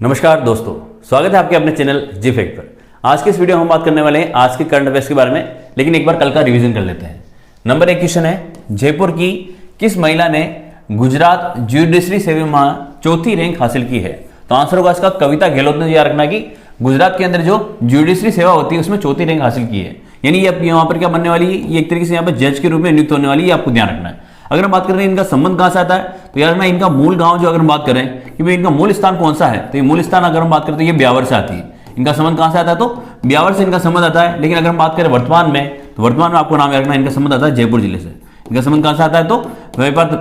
नमस्कार दोस्तों, स्वागत है आपके अपने चैनल जी फैक्ट पर। आज के इस वीडियो में हम बात करने वाले हैं आज के करंट अफेयर्स के बारे में, लेकिन एक बार कल का रिवीजन कर लेते हैं। नंबर 1 क्वेश्चन है, जयपुर की किस महिला ने गुजरात ज्यूडिशरी सेवा में चौथी रैंक हासिल की है? तो आंसर होगा इसका कविता गहलोत ने याद रखना कि गुजरात के अंदर जो ज्यूडिशरी सेवा होती है उसमें चौथी रैंक हासिल की है। यानी ये यहाँ पर क्या बनने वाली है, ये एक तरीके से यहाँ पर जज के रूप में नियुक्त होने वाली है, आपको ध्यान रखना है। अगर हम बात करें इनका संबंध कहां से आता है, तो यार मैं इनका मूल गांव जो अगर हम बात करें कि भाई इनका मूल स्थान कौन सा है, तो ये मूल स्थान अगर हम बात करें तो ये ब्यावर से आती है। इनका संबंध कहां से आता है, तो ब्यावर से इनका संबंध आता है। लेकिन अगर हम बात करें वर्तमान में, तो वर्तमान में आपको नाम याद रखना, इनका संबंध आता है जयपुर जिले से। इनका संबंध कहां से आता है, तो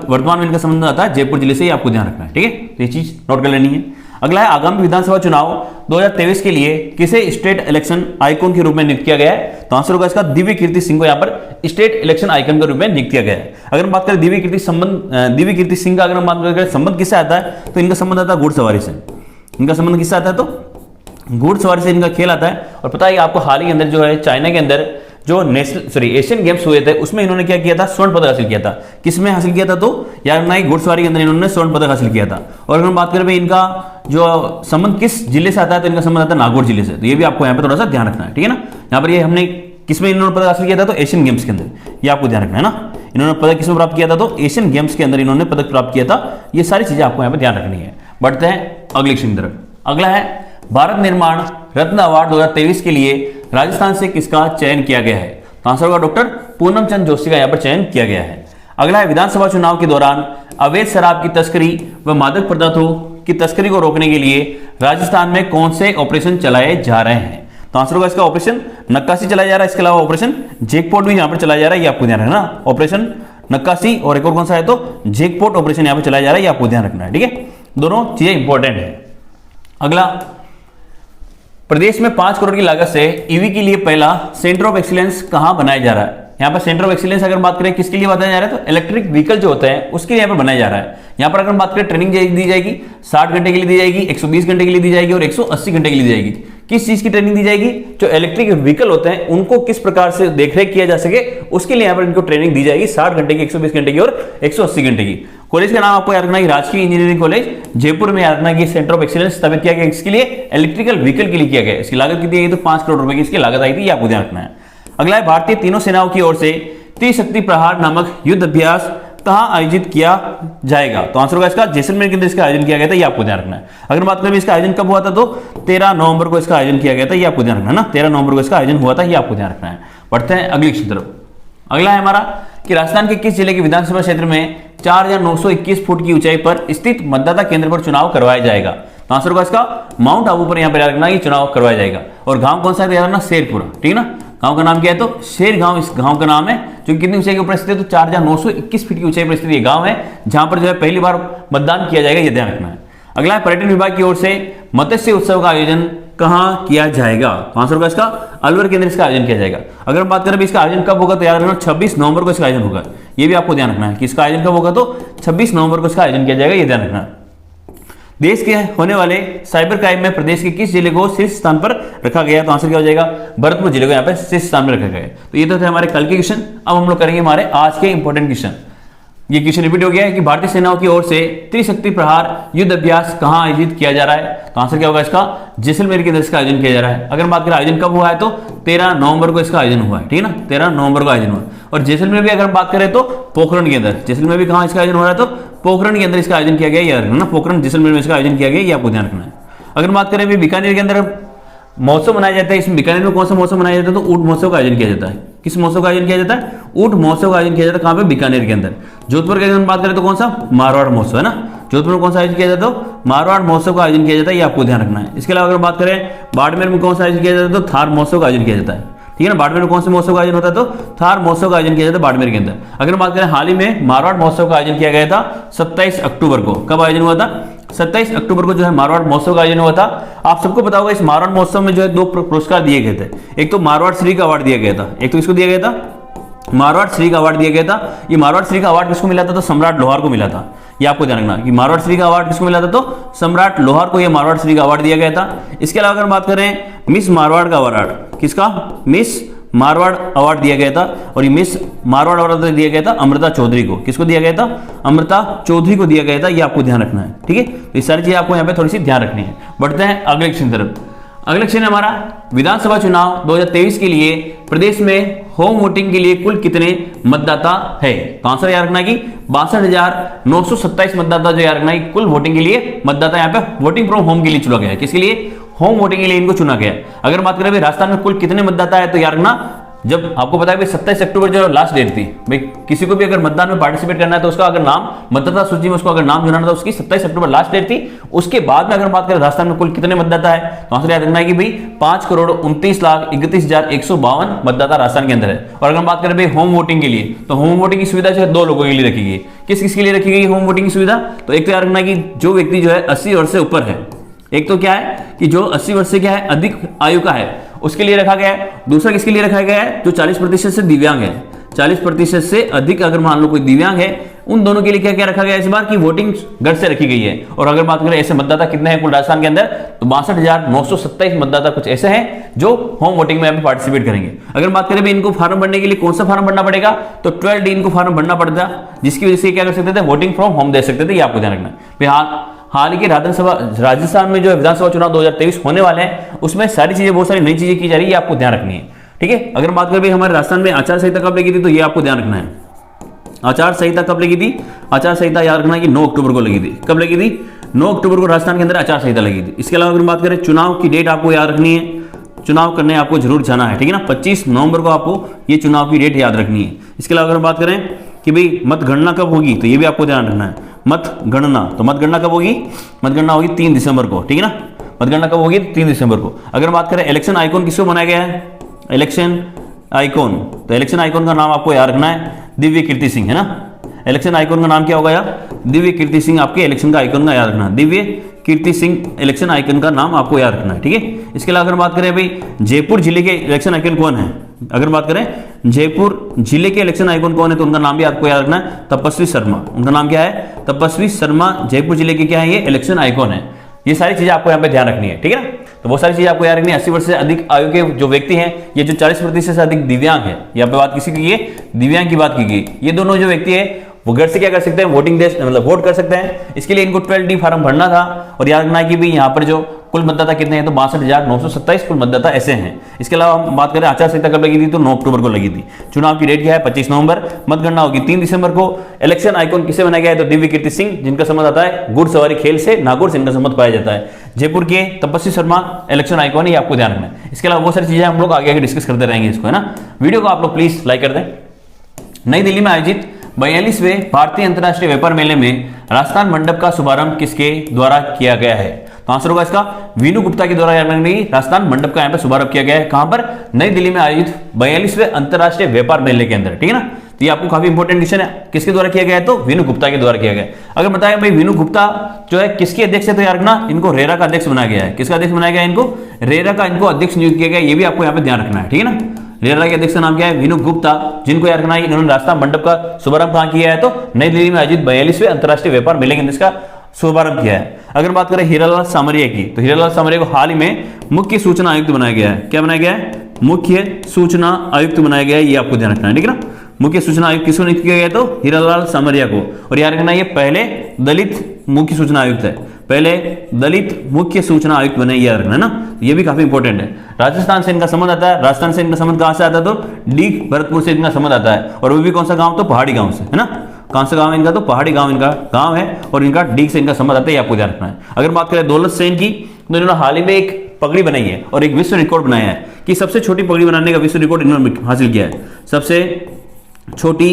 वर्तमान में इनका संबंध आता है जयपुर जिले से, ही आपको ध्यान रखना है। ठीक है, तो ये चीज नोट कर लेनी है। अगला है, आगामी विधानसभा चुनाव 2023 के लिए किसे स्टेट इलेक्शन आइकॉन के रूप में नियुक्त किया गया है? तो आंसर होगा इसका दिव्य कीर्ति सिंह को यहाँ पर स्टेट इलेक्शन आइकन के रूप में नियुक्त किया गया है। अगर हम बात करें दिव्य कीर्ति सिंह का अगर हम बात करें संबंध किससे आता है, तो इनका संबंध आता है घुड़सवारी से। इनका संबंध किससे आता है, तो घुड़सवारी से इनका खेल आता है। और पता है आपको, हाल ही अंदर जो है चाइना के अंदर जो एशियन गेम्स हुए थे उसमें इन्होंने क्या किया था, स्वर्ण पदक हासिल किया था। किसमें हासिल किया था, तो यार ना घुड़सवारी के अंदर इन्होंने स्वर्ण पदक हासिल किया था। और अगर हम बात करें भाई इनका जो संबंध किस जिले से आता है, तो इनका संबंध आता है नागौर जिले से। तो ये भी आपको यहाँ पे थोड़ा सा ध्यान रखना है, ठीक है ना। यहाँ पर ये हमने किसमें इन्होंने पदक हासिल किया था, तो एशियन गेम्स के अंदर, ये आपको ध्यान रखना है ना। इन्होंने पदक किसमें प्राप्त किया था, तो एशियन गेम्स के अंदर इन्होंने पदक प्राप्त किया था। ये सारी चीजें आपको यहाँ पे ध्यान रखनी है। बढ़ते हैं अगले क्वेश्चन की तरफ। अगला है, भारत निर्माण रत्न अवार्ड 2023 के लिए राजस्थान से किसका चयन किया गया है? तो आंसर होगा डॉक्टर पूनम चंद जोशी का यहाँ पर चयन किया गया है। अगला है, विधानसभा चुनाव के दौरान अवैध शराब की तस्करी व मादक पदार्थों की तस्करी को रोकने के लिए राजस्थान में कौन से ऑपरेशन चलाए जा रहे हैं? तो आंसर होगा इसका ऑपरेशन नक्काशी चलाया जा रहा है। इसके अलावा ऑपरेशन जैकपॉट भी यहाँ पर चलाया जा रहा है, ये आपको ध्यान रखना। ऑपरेशन नक्काशी और एक और कौन सा है, तो जैकपॉट ऑपरेशन यहाँ पर चलाया जा रहा है, ये आपको ध्यान रखना है। ठीक है, दोनों चीजें इंपॉर्टेंट है। अगला, प्रदेश में 5 करोड़ की लागत से ईवी के लिए पहला सेंटर ऑफ एक्सीलेंस कहां बनाया जा रहा है? यहाँ पर सेंटर ऑफ एक्सीलेंस अगर बात करें किसके लिए बताया जा रहा है, तो इलेक्ट्रिक व्हीकल जो होते हैं उसके लिए यहाँ पर बनाया जा रहा है। यहाँ पर अगर हम बात करें ट्रेनिंग दी जाएगी, 60 घंटे के लिए दी जाएगी, 120 घंटे के लिए दी जाएगी और 180 घंटे के लिए दी जाएगी। किस चीज की ट्रेनिंग दी जाएगी? जो इलेक्ट्रिक व्हीकल होते हैं उनको किस प्रकार से देखरेख किया जा सके, उसके लिए यहाँ पर इनको ट्रेनिंग दी जाएगी, 60 घंटे की, 120 घंटे की और 180 घंटे की। कॉलेज का नाम आपको याद रखना है, राजकीय इंजीनियरिंग कॉलेज जयपुर में। याद रखना कि सेंटर ऑफ एक्सीलेंस स्थापित किया गया इसके लिए, इलेक्ट्रिकल व्हीकल के लिए किया गया। इसकी लागत कितनी आई, तो 5 करोड़ रुपए की इसकी लागत आई थी, ये आपको ध्यान रखना है। अगला है, भारतीय तीनों सेनाओं की ओर से त्रिशक्ति प्रहार नामक युद्ध अभ्यास कहां आयोजित किया जाएगा? तो आंसर होगा इसका जैसलमेर के अंदर इसका आयोजन किया गया था, ये आपको ध्यान रखना है। अगर बात करें इसका आयोजन कब हुआ था, तो 13 नवंबर को इसका आयोजन किया गया था, ये आपको ध्यान रखना है ना। 13 नवंबर को इसका आयोजन हुआ था, ये आपको ध्यान रखना है। बढ़ते हैं अगली की तरफ। अगला है हमारा कि राजस्थान के किस जिले के विधानसभा क्षेत्र में 4921 फुट की ऊंचाई पर स्थित मतदाता केंद्र पर चुनाव करवाया जाएगा? तो आंसर होगा इसका माउंट आबू पर यहाँ पर याद रखना ये चुनाव करवाया जाएगा। और गांव कौन सा है, याद रखना शेरपुरा। ठीक है ना, गांव का नाम क्या है, तो शेर गांव इस गांव का नाम है, जो कितनी ऊंचाई के ऊपर स्थित है, तो 4921 फीट की ऊंचाई पर स्थित ये गांव है, जहां पर जो है पहली बार मतदान किया जाएगा, ये ध्यान रखना है। अगला है, पर्यटन विभाग की ओर से मत्स्य उत्सव का आयोजन कहां किया जाएगा? तो आंसर होगा इसका अलवर के अंदर इसका आयोजन किया जाएगा। अगर हम बात करें इसका आयोजन कब होगा, तो याद रखना 26 नवंबर को इसका आयोजन होगा, ये भी आपको ध्यान रखना है कि इसका आयोजन कब होगा, तो 26 नवंबर को इसका आयोजन किया जाएगा, ये ध्यान रखना है। देश के होने वाले साइबर क्राइम में प्रदेश के किस जिले को शीर्ष स्थान पर रखा गया? तो आंसर क्या हो जाएगा, भरतपुर जिले को यहाँ पे शीर्ष स्थान पर रखा गया। तो ये तो थे हमारे कल के क्वेश्चन। अब हम लोग करेंगे हमारे आज के इंपॉर्टेंट क्वेश्चन। ये क्वेश्चन रिपीट हो गया है कि भारतीय सेनाओं की ओर से त्रिशक्ति प्रहार युद्ध अभ्यास कहां आयोजित किया जा रहा है? तो आंसर क्या होगा इसका जैसलमेर के अंदर इसका आयोजन किया जा रहा है। अगर बात करें आयोजन कब हुआ है, तो 13 नवंबर को इसका आयोजन हुआ है। ठीक है ना, 13 नवंबर को आयोजन हुआ। और जैसलमेर भी अगर बात करें तो पोखरण के अंदर, जैसलमेर भी कहां इसका आयोजन हो रहा है, तो पोखरण के अंदर इसका आयोजन किया गया, याद रखना, पोखरण जैसलमेर में इसका आयोजन किया गया, ये आपको ध्यान रखना है। अगर बात करें अभी बीकानेर के अंदर महोत्सव मनाया जाता है, इसमें बीकानेर में कौन सा महोत्सव मनाया जाता है, तो ऊंट महोत्सव का आयोजन किया जाता है। किस महोत्सव का आयोजन किया जाता है? ऊंट महोत्सव का आयोजन किया जाता है। कहां पे? बीकानेर के अंदर। जोधपुर के अंदर बात करें तो कौन सा? मारवाड़ महोत्सव है ना। जोधपुर में कौन सा आयोजन किया जाता है? मारवाड़ महोत्सव का आयोजन किया जाता है, ये आपको ध्यान रखना है। इसके अलावा अगर बात करें बाड़मेर में कौन सा आयोजन किया जाता है, तो थार महोत्सव का आयोजन किया जाता है। ठीक है ना, बाड़मेर में कौन से महोत्सव का आयोजन होता है, तो थार महोत्सव का आयोजन किया जाता है बाड़मेर के अंदर। अगर बात करें हाल ही में मारवाड़ महोत्सव का आयोजन किया गया था 27 अक्टूबर को। कब आयोजन हुआ था? 27 अक्टूबर को जो है मारवाड़ महोत्सव का आयोजन हुआ था। आप सबको पता होगा इस मारवाड़ महोत्सव में जो है 2 पुरस्कार दिए गए थे। एक तो मारवाड़ श्री का अवार्ड दिया गया था, एक तो इसको दिया गया था मारवाड़ श्री का अवार्ड दिया गया था। ये मारवाड़ श्री का अवार्ड किसको मिला था, तो सम्राट लोहार को मिला था। ये आपको ध्यान रखना कि मारवाड़ श्री का अवार्ड किसको मिला था, तो सम्राट लोहार को ये मारवाड़ श्री का अवार्ड दिया गया था। इसके अलावा अगर बात करें मिस मारवाड़ का अवार्ड, किसका? मिस मारवाड़ अवार्ड दिया गया था और ये मिस मारवाड़ अवार्ड दिया गया था अमृता चौधरी को। किसको दिया गया था? अमृता चौधरी को दिया गया था। ये आपको ध्यान रखना है, ठीक है। तो ये सारी चीजें आपको यहाँ पे थोड़ी सी ध्यान रखनी है। बढ़ते हैं अगले क्वेश्चन की तरफ। अगला क्वेश्चन है हमारा, विधानसभा चुनाव 2023 के लिए प्रदेश में होम वोटिंग के लिए कुल कितने मतदाता है? तो आंसर याद रखना कि 62,927 मतदाता जो याद रखना है कुल वोटिंग के लिए मतदाता यहाँ पे वोटिंग फ्रॉम होम के लिए चुना गया है। किसके लिए? होम वोटिंग के लिए इनको चुना गया है। अगर बात करें राजस्थान में कुल कितने मतदाता है, तो याद रखना जब आपको पता है 27 अक्टूबर जो लास्ट डेट थी भाई, किसी को भी अगर मतदान में पार्टिसिपेट करना है तो उसका अगर नाम मतदाता सूची में उसको अगर नाम जुड़ाना था, उसकी 27 अक्टूबर लास्ट डेट थी। उसके बाद में अगर बात करें राजस्थान में कुल कितने मतदाता है, तो आंसर याद रखना है कि भाई 5,29,31,152 मतदाता राजस्थान के अंदर है। और अगर बात करें भाई होम वोटिंग के लिए, तो होम वोटिंग की सुविधा जो है 2 लोगों के लिए रखी गई। किस किस के लिए रखी गई होम वोटिंग की सुविधा? तो एक तो याद रखना कि जो व्यक्ति जो है 80 वर्ष से ऊपर है, एक तो क्या है कि जो 80 वर्ष से क्या है अधिक आयु का है उसके लिए रखा गया है। दूसरा किसके लिए रखा गया है? जो 40% से दिव्यांग है, 40% से अधिक अगर मान लो कोई दिव्यांग है, उन दोनों के लिए क्या क्या रखा गया इस बार की वोटिंग घर से रखी गई है। और अगर बात करें ऐसे मतदाता कितने हैं कुल राजस्थान के अंदर, तो 62,927 मतदाता कुछ ऐसे हैं जो होम वोटिंग में पार्टिसिपेट करेंगे। अगर बात करें इनको फॉर्म भरने के लिए कौन सा फॉर्म भरना पड़ेगा, तो 12D इनको फॉर्म भरना पड़ता, जिसकी वजह से क्या कर सकते थे, वोटिंग फ्रॉम होम दे सकते थे। ये आपको ध्यान रखना। हाल ही के राजस्थान में जो विधानसभा चुनाव 2023 होने वाले हैं, उसमें सारी चीजें बहुत सारी नई चीजें की जा रही है, आपको ध्यान रखनी है, ठीक है। अगर बात करें हमारे राजस्थान में आचार संहिता कब लगी थी, तो ये आपको ध्यान रखना है। आचार संहिता कब लगी थी? आचार संहिता याद रखना कि 9 अक्टूबर को लगी थी। कब लगी थी? 9 अक्टूबर को राजस्थान के अंदर आचार संहिता लगी थी। इसके अलावा अगर बात करें चुनाव की डेट आपको याद रखनी है, चुनाव करने आपको जरूर जाना है, ठीक है ना। 25 नवंबर को आपको ये चुनाव की डेट याद रखनी है। इसके अलावा अगर बात करें कि भाई मतगणना कब होगी, तो ये भी आपको ध्यान रखना है। मतगणना, तो मतगणना कब होगी? मतगणना होगी 3 दिसंबर को, ठीक है ना। मतगणना कब होगी? 3 दिसंबर को। अगर बात करें इलेक्शन आइकॉन किसको बनाया गया है? इलेक्शन आइकॉन, तो इलेक्शन आइकॉन का नाम आपको याद रखना है दिव्य कीर्ति सिंह, है ना। इलेक्शन आइकॉन का नाम क्या होगा यार? दिव्य कीर्ति सिंह आपके इलेक्शन का आइकॉन का याद रखना, दिव्य कीर्ति सिंह इलेक्शन आइकन का नाम आपको याद रखना है, ठीक है। इसके अलावा अगर बात करें भाई जयपुर जिले के इलेक्शन आइकन कौन है, अगर बात करें जयपुर जिले के इलेक्शन आइकन कौन है, तो उनका नाम भी आपको याद रखना है, तपस्वी शर्मा। उनका नाम क्या है? तपस्वी शर्मा जयपुर जिले के क्या है, ये इलेक्शन आइकन है। ये सारी चीजें आपको यहाँ पे ध्यान रखनी है, ठीक है ना। तो बहुत सारी चीजें आपको याद रखनी है। 80 वर्ष से अधिक आयु के जो व्यक्ति हैं, ये जो 40% से अधिक दिव्यांग है, यहाँ पे बात किसी की है, दिव्यांग की बात की गई। ये दोनों जो व्यक्ति है वो घर से क्या कर सकते हैं, वोटिंग दे मतलब वोट कर सकते हैं। इसके लिए इनको 12D फॉर्म भरना था। और याद रखना है कि भी यहाँ पर जो कुल मतदाता कितने हैं, तो 62,927 कुल मतदाता ऐसे हैं। इसके अलावा हम बात करें आचार संहिता कब लगी थी, तो 9 अक्टूबर को लगी थी। चुनाव की डेट क्या है? 25 नवंबर। मतगणना होगी 3 दिसंबर को। इलेक्शन आइकॉन किसे बनाया गया है, तो दिव्य कीर्ति सिंह, जिनका संबंध आता है घुड़सवारी खेल से, नागौर से इनका संबंध पाया जाता है। जयपुर के तपस्वी शर्मा इलेक्शन आइकॉन, ये आपको ध्यान रखना है। इसके अलावा बहुत सारी चीजें हम लोग आगे आगे डिस्कस करते रहेंगे इसको, है ना। वीडियो को आप लोग प्लीज लाइक कर दें। नई दिल्ली में आयोजित 42वें भारतीय अंतर्राष्ट्रीय व्यापार मेले में राजस्थान मंडप का शुभारंभ किसके द्वारा किया गया है? तो आंसर होगा इसका वीनू गुप्ता के द्वारा राजस्थान मंडप का यहाँ पे शुभारंभ किया गया है। कहां पर? नई दिल्ली में आयोजित 42वें अंतर्राष्ट्रीय व्यापार मेले के अंदर, ठीक है ना। तो ये आपको काफी इंपॉर्टेंट क्वेश्चन है, किसके द्वारा किया गया है, तो वीनू गुप्ता के द्वारा किया गया है। अगर बताया भाई वीनू गुप्ता जो है किसके अध्यक्ष है, तो यार ना इनको रेरा का अध्यक्ष बनाया गया है। किसका अध्यक्ष बनाया गया है? इनको रेरा का इनको अध्यक्ष नियुक्त किया गया। ये भी आपको यहाँ पे ध्यान रखना है, ठीक है ना। रेरा के अध्यक्ष का नाम क्या है? वीनू गुप्ता, जिनको याद रखना है इन्होंने राजस्थान मंडप का शुभारंभ कहां किया है, तो नई दिल्ली में आयोजित 42वें अंतर्राष्ट्रीय व्यापार मेले के अंदर इसका शुभारंभ किया है। अगर बात करें हीरालाल सामरिया की, तो हीरालाल सामरिया को हाल ही में मुख्य सूचना आयुक्त बनाया गया है। क्या बनाया गया है? मुख्य सूचना आयुक्त बनाया गया है। ये आपको ध्यान रखना है, ठीक है ना। मुख्य सूचना आयुक्त किसको नियुक्त किया गया, तो हीरालाल सामरिया को। और याद रखना ये पहले दलित मुख्य सूचना आयुक्त है, पहले दलित मुख्य सूचना आयुक्त बने, याद रखना है ना। ये भी काफी इंपॉर्टेंट है। राजस्थान से इनका संबंध आता है। राजस्थान से इनका संबंध कहां से आता है, तो डीग भरतपुर से इनका संबंध आता है। और वो भी कौन सा गांव, तो पहाड़ी गांव से, है ना। कौन सा गांव है इनका, तो पहाड़ी गांव इनका गांव है। और इनका डीग से इनका संबंध आता है, आपको ध्यान रखना है। अगर बात करें दौलत सेन की, तो इन्होंने हाल ही में एक पगड़ी बनाई है और एक विश्व रिकॉर्ड बनाया है कि सबसे छोटी पगड़ी बनाने का विश्व रिकॉर्ड इन्होंने हासिल किया है। सबसे छोटी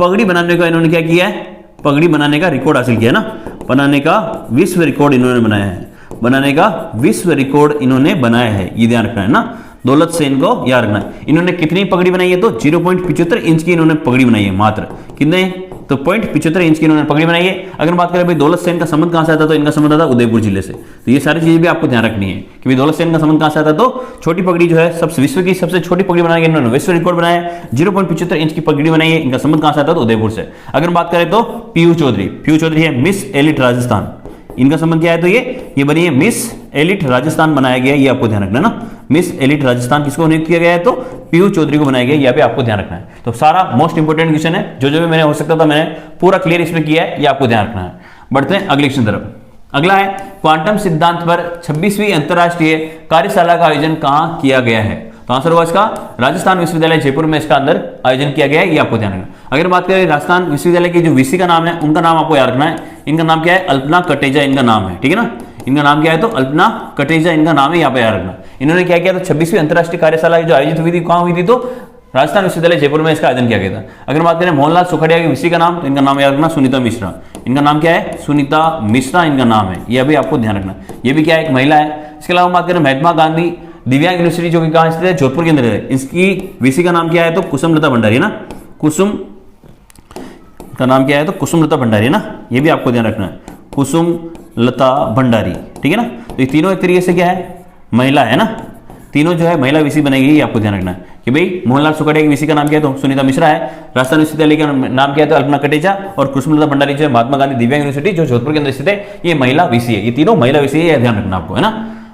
पगड़ी बनाने का इन्होंने क्या किया है, पगड़ी बनाने का रिकॉर्ड हासिल किया ना। बनाने का विश्व रिकॉर्ड इन्होंने बनाया है, बनाने का विश्व रिकॉर्ड इन्होंने बनाया है, ये ध्यान रखना है ना। दौलत सेन को याद रखना है। इन्होंने कितनी पगड़ी बनाई है, तो 0.75 इंच की इन्होंने पगड़ी बनाई है मात्र। कितने, तो 0.75 इंच की इन्होंने पगड़ी बनाई है। अगर बात करें भाई दौलत सेन का संबंध कहां से आता, तो इनका संबंध आता उदयपुर जिले से। तो ये सारी चीजें भी आपको ध्यान रखनी है कि भाई दौलत सेन का संबंध कहां से आता, तो छोटी पगड़ी जो है सबसे विश्व की सबसे छोटी पगड़ी बनाई है, इन्होंने विश्व रिकॉर्ड बनाया है। 0.75 इंच की पगड़ी बनाई है। इनका संबंध कहां से आता, तो उदयपुर से। अगर बात करें तो पीयू चौधरी है मिस एलिट राजस्थान। इनका संबंध क्या है, तो ये बनी है मिस एलिट राजस्थान बनाया गया है, ये आपको ध्यान रखना है ना। मिस एलिट राजस्थान किसको नियुक्त किया गया है? तो पीयू चौधरी को बनाया गया है, यहाँ पे आपको ध्यान रखना है। तो सारा मोस्ट इंपोर्टेंट क्वेश्चन है, जो भी मैंने हो सकता था मैंने पूरा क्लियर इसमें किया है, ये आपको ध्यान रखना है। बढ़ते हैं अगले क्वेश्चन तरफ। अगला है क्वांटम सिद्धांत पर 26वीं अंतरराष्ट्रीय कार्यशाला का आयोजन कहां किया गया है? तो आंसर होगा इसका राजस्थान विश्वविद्यालय जयपुर में इसका अंदर आयोजन किया गया है, ये आपको ध्यान रखना। अगर बात करें राजस्थान विश्वविद्यालय की जो वीसी का नाम है, उनका नाम आपको याद रखना है। इनका नाम क्या है? अल्पना कटेजा इनका नाम है, ठीक है ना। इनका नाम क्या है? तो अल्पना कटेजा इनका नाम है, यहाँ पे याद रखना। इन्होंने क्या किया? तो 26वीं अंतरराष्ट्रीय कार्यशाला जो आयोजित हुई थी, कहां हुई थी? तो राजस्थान विश्वविद्यालय जयपुर में इसका आयोजन किया गया था। अगर बात करें मोहनलाल सुखड़िया की वीसी का नाम, तो इनका नाम याद रखना सुनीता मिश्रा। इनका नाम क्या है? सुनीता मिश्रा इनका नाम है, यह भी आपको ध्यान रखना। ये भी क्या है? एक महिला है। इसके अलावा बात करें महात्मा गांधी दिव्यांग यूनिवर्सिटी जो कि कहां स्थित है? जोधपुर के अंदर है। इसकी वीसी का नाम क्या है? तो कुसुमलता भंडारी ना। कुसुम का नाम क्या है? तो कुसुमलता भंडारी ना, ये भी आपको ध्यान रखना है, कुसुमलता भंडारी, ठीक है ना। तो ये तीनों एक तरीके से क्या है? महिला है ना, तीनों जो है महिला वीसी बनेगी, ये आपको ध्यान रखना है कि भाई मोहनलाल सुखड़िया की वीसी का नाम क्या है? तो सुनीता मिश्रा है। राजस्थान विश्वविद्यालय का नाम क्या है? तो अल्पना कटेजा। और कुसुमलता भंडारी जो है महात्मा गांधी दिव्यांग यूनिवर्सिटी जो जोधपुर के अंदर स्थित है, ये महिला वीसी है। ये तीनों महिला वीसी है, ध्यान रखना आपको, है ना।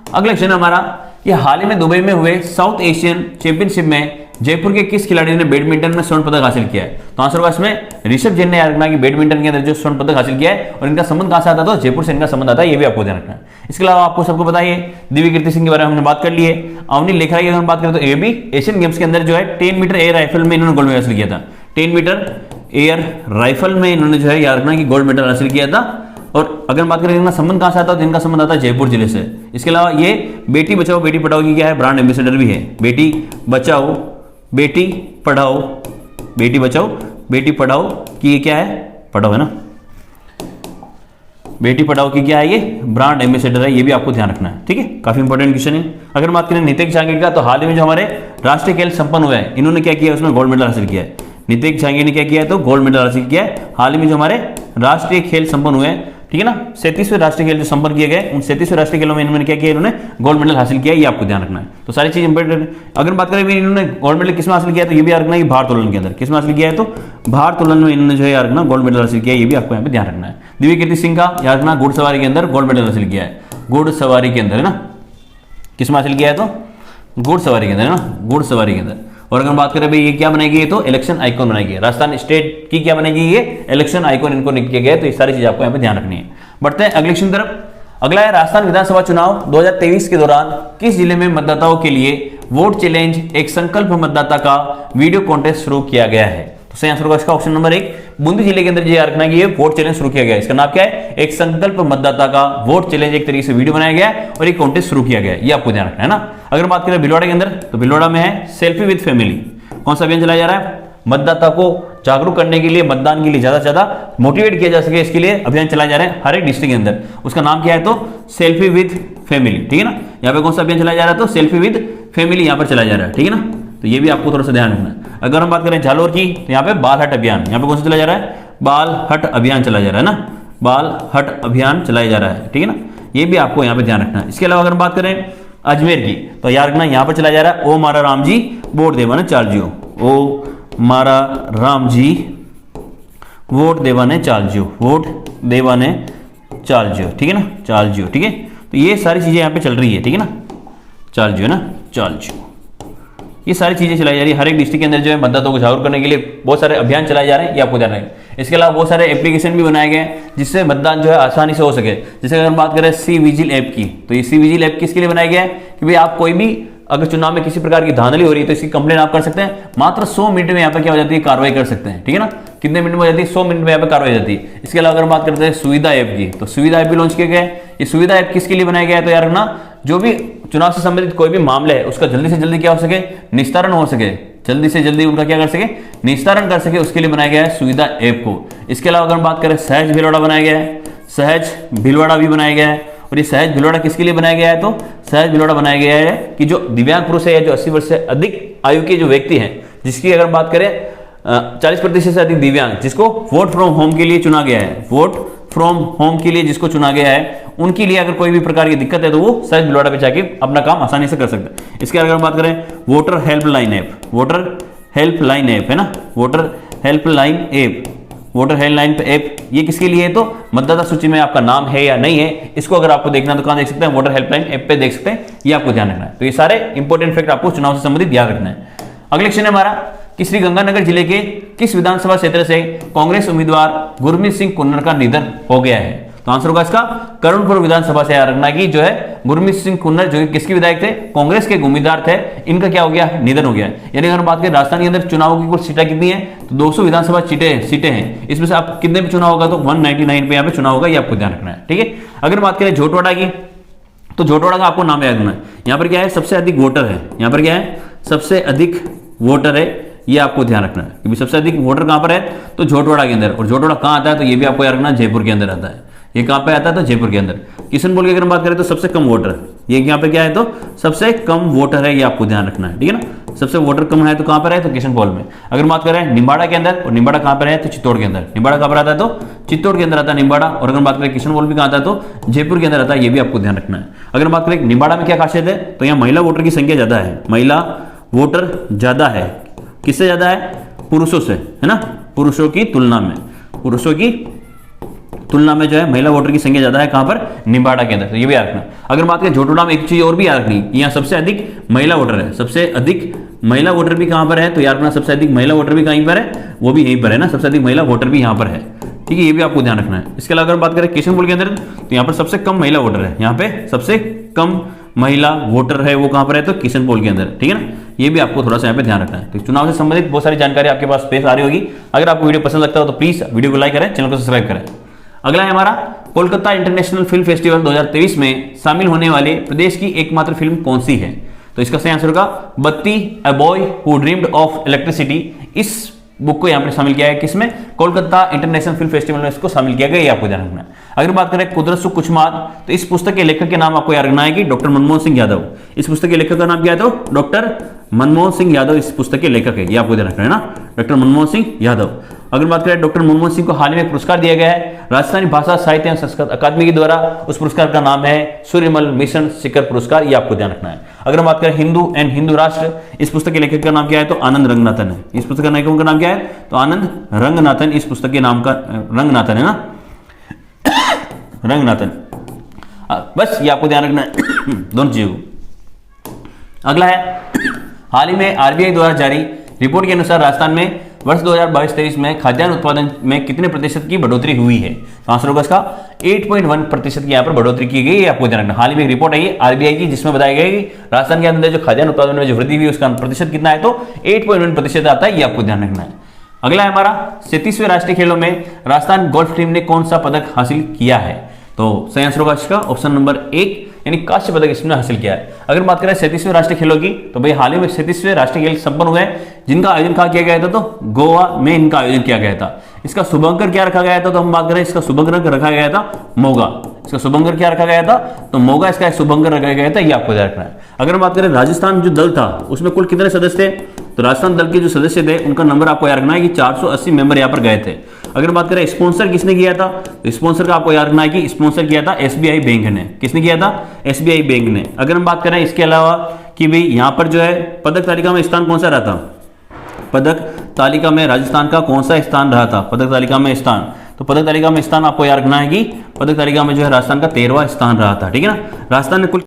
अगला क्वेश्चन हमारा, ये हाल ही में दुबई में हुए साउथ एशियन चैंपियनशिप में जयपुर के किस खिलाड़ी ने बैडमिंटन में स्वर्ण पदक हासिल किया है? तो आंसर होगा इसमें ऋषभ जैन ने याद रखना कि बैडमिंटन के अंदर जो स्वर्ण पदक हासिल किया है, और इनका संबंध कहां से आता है? तो जयपुर से इनका संबंध आता है, ये भी आपको ध्यान रखना है। इसके अलावा आपको सबको बताइए दिव्य कीर्ति सिंह के बारे में हमने बात कर ली है। अवनी लेखराज की अगर बात करें तो ये भी एशियन गेम्स के अंदर जो है 10 मीटर एयर राइफल में इन्होंने गोल्ड मेडल हासिल किया था। 10 मीटर एयर राइफल में इन्होंने जो है याद रखना कि गोल्ड मेडल हासिल किया था। और अगर बात करें इनका संबंध कहां से आता है? तो इनका संबंध आता है जयपुर जिले से। इसके अलावा ये बेटी बचाओ बेटी पढ़ाओ की क्या है? ब्रांड एम्बेसडर भी है। बेटी बचाओ बेटी पढ़ाओ, बेटी बचाओ बेटी पढ़ाओ की ये क्या है? पढ़ाओ है ना, बेटी पढ़ाओ की क्या है? ये ब्रांड एम्बेसडर है, ये भी आपको ध्यान रखना है, ठीक है। काफी इंपॉर्टेंट क्वेश्चन है। अगर बात करें नितिन जांगीर का, तो हाल ही में जो हमारे राष्ट्रीय खेल संपन्न हुए हैं, इन्होंने क्या किया? उसमें गोल्ड मेडल हासिल किया है। नितिन जांगीर ने क्या किया है? तो गोल्ड मेडल हासिल किया है। हाल ही में जो हमारे राष्ट्रीय खेल संपन्न हुए हैं, ठीक है ना, 37वें राष्ट्रीय खेल जो संपन्न किए गए, उन 37वें राष्ट्रीय खेलों में इन्होंने क्या किया? इन्होंने गोल्ड मेडल हासिल किया, ये आपको ध्यान रखना है। तो सारी चीज इंपॉर्टेंट है। अगर बात करें इन्होंने गोल्ड मेडल किसमें हासिल किया? तो ये भी याद रखना है कि भारोत्तोलन के अंदर। किसमें हासिल किया है? तो भारोत्तोलन में इन्होंने जो है याद रखना गोल्ड मेडल हासिल किया, ये भी आपको यहाँ पे ध्यान रखना है। दिव्य कीर्ति सिंह का याद रखना घुड़सवारी के अंदर गोल्ड मेडल हासिल किया है। घुड़सवारी के अंदर है ना, किसमें हासिल किया है? तो घुड़सवारी के अंदर है ना, घुड़सवारी के अंदर। और अगर बात करें भाई ये क्या बनाएगी? तो इलेक्शन आइकॉन बनाएगी। राजस्थान स्टेट की क्या बनेगी? ये इलेक्शन आइकॉन इनको नियुक्त किया गया है। तो ये सारी चीज आपको यहाँ पे ध्यान रखनी है। बढ़ते हैं अगले क्वेश्चन तरफ। अगला है राजस्थान विधानसभा चुनाव 2023 के दौरान किस जिले में मतदाताओं के लिए वोट चैलेंज एक संकल्प मतदाता का वीडियो कॉन्टेस्ट शुरू किया गया है? तो सही आंसर होगा इसका ऑप्शन नंबर 1, बूंदी जिले के अंदर ये याद रखना कि ये वोट चैलेंज शुरू किया गया है। इसका नाम क्या है? एक संकल्प मतदाता का वोट चैलेंज, एक तरीके से वीडियो बनाया गया है और एक कॉन्टेस्ट शुरू किया गया है, ये आपको ध्यान रखना है ना। अगर बात करें भिलवाड़ा के अंदर, तो भिलवाड़ा में है सेल्फी विद फैमिली। कौन सा अभियान चलाया जा रहा है? मतदाता को जागरूक करने के लिए, मतदान के लिए ज्यादा से ज्यादा मोटिवेट किया जा सके, इसके लिए अभियान चलाए जा रहे हैं हर एक डिस्ट्रिक्ट के अंदर। उसका नाम क्या है? तो सेल्फी विद फैमिली, ठीक है ना। यहाँ पे कौन सा अभियान चलाया जा रहा है? तो सेल्फी विद फैमिली यहाँ पर चलाया जा रहा है, ठीक है ना। तो ये भी आपको थोड़ा सा ध्यान रखना है। अगर हम बात करें झालोर की, तो यहाँ पे बाल हट अभियान, यहाँ पे कौन सा चलाया जा रहा है? बाल हट अभियान चलाया जा रहा है ना, बाल हट अभियान चलाया जा रहा है, ठीक है ना। ये भी आपको यहाँ पे ध्यान रखना है। इसके अलावा अगर बात करें अजमेर की, तो याद रखना यहाँ पर चलाया जा रहा है ओ मारा राम जी वोट देवाने चालजियो, ओ मारा राम जी वोट देवाने चालजियो, वोट देवाने चालजियो, ठीक है ना, चालजियो, ठीक है। तो ये सारी चीजें यहाँ पे चल रही है, ठीक है ना, चालजियो ना, चालजियो, ये सारी चीजें चलाई जा रही है। हर एक डिस्ट्रिक्ट के अंदर जो है मतदाताओं को जागरूक करने के लिए बहुत सारे अभियान चलाए जा रहे हैं, ये आपको ध्यान रखें। इसके अलावा बहुत सारे एप्लीकेशन भी बनाए गए हैं जिससे मतदान जो है आसानी से हो सके। जैसे अगर हम बात करें सी विजिल ऐप की, तो ये सी विजिल ऐप किसके लिए बनाया गया है कि भाई आप कोई भी अगर चुनाव में किसी प्रकार की धांधली हो रही है तो इसकी कंप्लेन आप कर सकते हैं। मात्र 100 मिनट में यहाँ पे क्या हो जाती है? कार्रवाई कर सकते हैं, ठीक है ना। कितने मिनट में हो जाती है? 100 मिनट में यहाँ पे कार्रवाई हो जाती है। इसके अलावा अगर बात करते हैं सुविधा ऐप की, तो सुविधा ऐप भी लॉन्च किया गया है। ये सुविधा ऐप किसके लिए बनाया गया है? तो यार ना, जो भी चुनाव से संबंधित कोई भी मामला है उसका जल्दी से जल्दी क्या हो सके? निस्तारण हो सके, जल्दी से जल्दी उनका क्या कर सके? निस्तारण कर सके, उसके लिए बनाया गया है सुविधा ऐप को। इसके अलावा अगर बात करें सहज भीलवाड़ा बनाया गया है, सहज भीलवाड़ा भी बनाया गया है। और ये सहज भीलवाड़ा किसके लिए बनाया गया है? तो सहज भीलवाड़ा बनाया गया है कि जो दिव्यांग पुरुष है या जो 80 वर्ष से अधिक आयु के जो व्यक्ति हैं, जिसकी अगर बात करें 40% से अधिक दिव्यांग, जिसको वोट फ्रॉम होम के लिए चुना गया है, वोट फ्रॉम होम के लिए जिसको चुना गया है, उनके लिए अगर कोई भी प्रकार की दिक्कत है तो वो सहज भीलवाड़ा पे जाके अपना काम आसानी से कर सकते हैं। इसके अगर बात करें voter helpline app, voter helpline app है ना, voter helpline app, voter helpline app, ये किसके लिए है? तो मतदाता सूची में आपका नाम है या नहीं है, इसको अगर आपको देखना तो कहां देख सकते हैं? वोटर हेल्पलाइन ऐप पे देख सकते हैं। ये आपको ध्यान रखना है। तो ये सारे इंपॉर्टेंट फैक्ट आपको चुनाव से संबंधित याद रखना है। अगला क्वेश्चन है हमारा कि श्रीगंगानगर जिले के किस विधानसभा क्षेत्र से कांग्रेस उम्मीदवार गुरमीत सिंह कुन्नर का निधन हो गया है? तो आंसर होगा इसका करुणपुर विधानसभा से याद रखना कि जो है गुरमीत सिंह कुन्नर जो किसके विधायक थे? कांग्रेस के उम्मीदवार थे, इनका क्या हो गया? निधन हो गया। यानी अगर बात करें राजस्थान के अंदर चुनाव की कुल सीटें कितनी है? तो 200 विधानसभा सीटें हैं। इसमें से आप कितने पे चुनाव होगा? तो 199 पे यहाँ पे चुनाव होगा, ये आपको ध्यान रखना है। ठीक है, अगर बात करें झोटवाड़ा की, तो झोटवाड़ा का आपको नाम याद रखना है। यहाँ पर क्या है? सबसे अधिक वोटर है। यहाँ पर क्या है? सबसे अधिक वोटर है, ये आपको ध्यान रखना है क्योंकि सबसे अधिक वोटर कहां पर है? तो झोटवाड़ा के अंदर। और झोटवाड़ा कहां आता है? तो ये भी आपको याद रखना, जयपुर के अंदर आता है। ये कहां पे आता है? तो जयपुर के अंदर। किशनपोल की अगर हम बात करें तो सबसे कम वोटर, ये यहाँ पे क्या है? तो सबसे कम वोटर है, ये आपको ध्यान रखना है। ठीक है ना, सबसे वोटर कम है तो कहां पर है? तो किशनपोल में। अगर बात करें निम्बाड़ा के अंदर, और निम्बाड़ा कहां पर है? तो चित्तौड़ के अंदर। निम्बाड़ा कहां पर आता है? तो चित्तौड़ के अंदर आता है निम्बाड़ा। और अगर बात करें किशनपोल भी कहां आता है? तो जयपुर के अंदर आता है, ये भी आपको ध्यान रखना है। अगर बात करें निम्बाड़ा में क्या खासियत है? तो यहाँ महिला वोटर की संख्या ज्यादा है। महिला वोटर ज्यादा है, किससे ज्यादा है? पुरुषों से, है ना, पुरुषों की तुलना में। पुरुषों की तुलना में जो है महिला वोटर की संख्या ज्यादा है, कहां पर? निम्बाड़ा के अंदर। तो ये भी याद रखना। अगर बात करें झोटवाड़ा में, एक चीज और भी याद रखनी, यहाँ सबसे अधिक महिला वोटर है। सबसे अधिक महिला वोटर भी कहां पर है? तो याद रखना सबसे अधिक महिला वोटर भी कहीं पर है? वो भी यहीं पर है ना, सबसे अधिक महिला वोटर भी यहाँ पर है। ठीक है, ये भी आपको ध्यान रखना है। इसके अलावा अगर बात करें किशनपोल के अंदर, तो यहाँ पर सबसे कम महिला वोटर है। यहाँ पे सबसे कम महिला वोटर है, वो कहां पर है? तो किशनपोल के अंदर। ठीक है ना, ये भी आपको थोड़ा सा यहाँ पे ध्यान रखना है। तो चुनाव से संबंधित बहुत सारी जानकारी आपके पास पेश आ रही होगी। अगर आपको वीडियो पसंद लगता हो तो प्लीज वीडियो को लाइक करें, चैनल को सब्सक्राइब करें। अगला है हमारा कोलकाता इंटरनेशनल फिल्म फेस्टिवल 2023 में शामिल होने वाले प्रदेश की एकमात्र फिल्म कौन सी है? तो इसका सही आंसर होगा बत्ती, a boy who dreamed of electricity. इस बुक को यहाँ पर शामिल किया है, किसमें? कोलकाता इंटरनेशनल फिल्म फेस्टिवल में इसको शामिल किया गया, ये आपको ध्यान रखना है। अगर बात करें कुदरत सु कुछ मात, तो इस पुस्तक के लेखक के नाम आपको याद रखना है कि डॉक्टर मनमोहन सिंह यादव। इस पुस्तक के लेखक का नाम क्या है? तो डॉक्टर मनमोहन सिंह यादव इस पुस्तक के लेखक है, ये आपको ध्यान रखना है ना, डॉक्टर मनमोहन सिंह यादव। अगर बात करें डॉक्टर मनमोहन सिंह को हाल ही में पुरस्कार दिया गया है राजस्थानी भाषा साहित्य एवं संस्कृत अकादमी के द्वारा। उस पुरस्कार का नाम है सूर्यमल मिशन शिखर पुरस्कार, ये आपको ध्यान रखना है। अगर बात करें हिंदू एंड हिंदू राष्ट्र, इस पुस्तक के लेखक का नाम क्या है? तो आनंद रंगनाथन है। इस पुस्तक के लेखक का नाम क्या है? तो आनंद रंगनाथन इस पुस्तक के नाम का, रंगनाथन है ना, रंगनाथन। बस ये आपको ध्यान रखना है दोनों चीजों को। अगला है हाल ही में आरबीआई द्वारा जारी रिपोर्ट के अनुसार राजस्थान में वर्ष 2022-23 में खाद्यान्न उत्पादन में कितने प्रतिशत की बढ़ोतरी हुई है? तो आंसर होगा इसका 8.1% की यहाँ पर बढ़ोतरी की गई है, आपको ध्यान रखना। हाल ही में एक रिपोर्ट आई है आरबीआई की, जिसमें बताया गया है कि राजस्थान के अंदर जो खाद्यान्न उत्पादन में जो वृद्धि हुई उसका प्रतिशत कितना है? तो 8.1% आता है, ये आपको ध्यान रखना है। अगला है हमारा 37वें राष्ट्रीय खेलों में राजस्थान गोल्फ टीम ने कौन सा पदक हासिल किया है? तो सही आंसर होगा इसका ऑप्शन नंबर 1, यानी कांस्य पदक इसने हासिल किया है। अगर बात करें 37वें राष्ट्रीय खेलों की, तो भाई हाल ही में 37वें राष्ट्रीय खेल संपन्न हुए, जिनका आयोजन कहाँ किया गया था? तो गोवा में इनका आयोजन किया गया था। इसका शुभंकर क्या रखा गया था? तो हम बात करें इसका शुभंकर रखा गया था मोगा। इसका शुभंकर क्या रखा गया था? तो मोगा इसका शुभंकर रखा गया था, ये आपको ध्यान रखना है। अगर बात करें राजस्थान जो दल था उसमें कुल कितने सदस्य थे? तो राजस्थान दल के जो सदस्य थे उनका नंबर आपको याद रखना है कि 480 मेंबर यहाँ पर गए थे। अगर बात करें स्पॉन्सर किसने किया था, तो स्पॉन्सर का आपको याद रखना है कि स्पॉन्सर किया था एसबीआई बैंक ने। किसने किया था? एसबीआई बैंक ने। अगर हम बात करें इसके अलावा कि भाई यहाँ पर जो है पदक तालिका में स्थान कौन सा रहा था, पदक तालिका में राजस्थान का कौन सा स्थान रहा था पदक तालिका में स्थान? तो पदक तालिका में स्थान आपको याद रखना है कि पदक तालिका में जो है राजस्थान का 13वां स्थान रहा था। ठीक है ना, राजस्थान ने कुल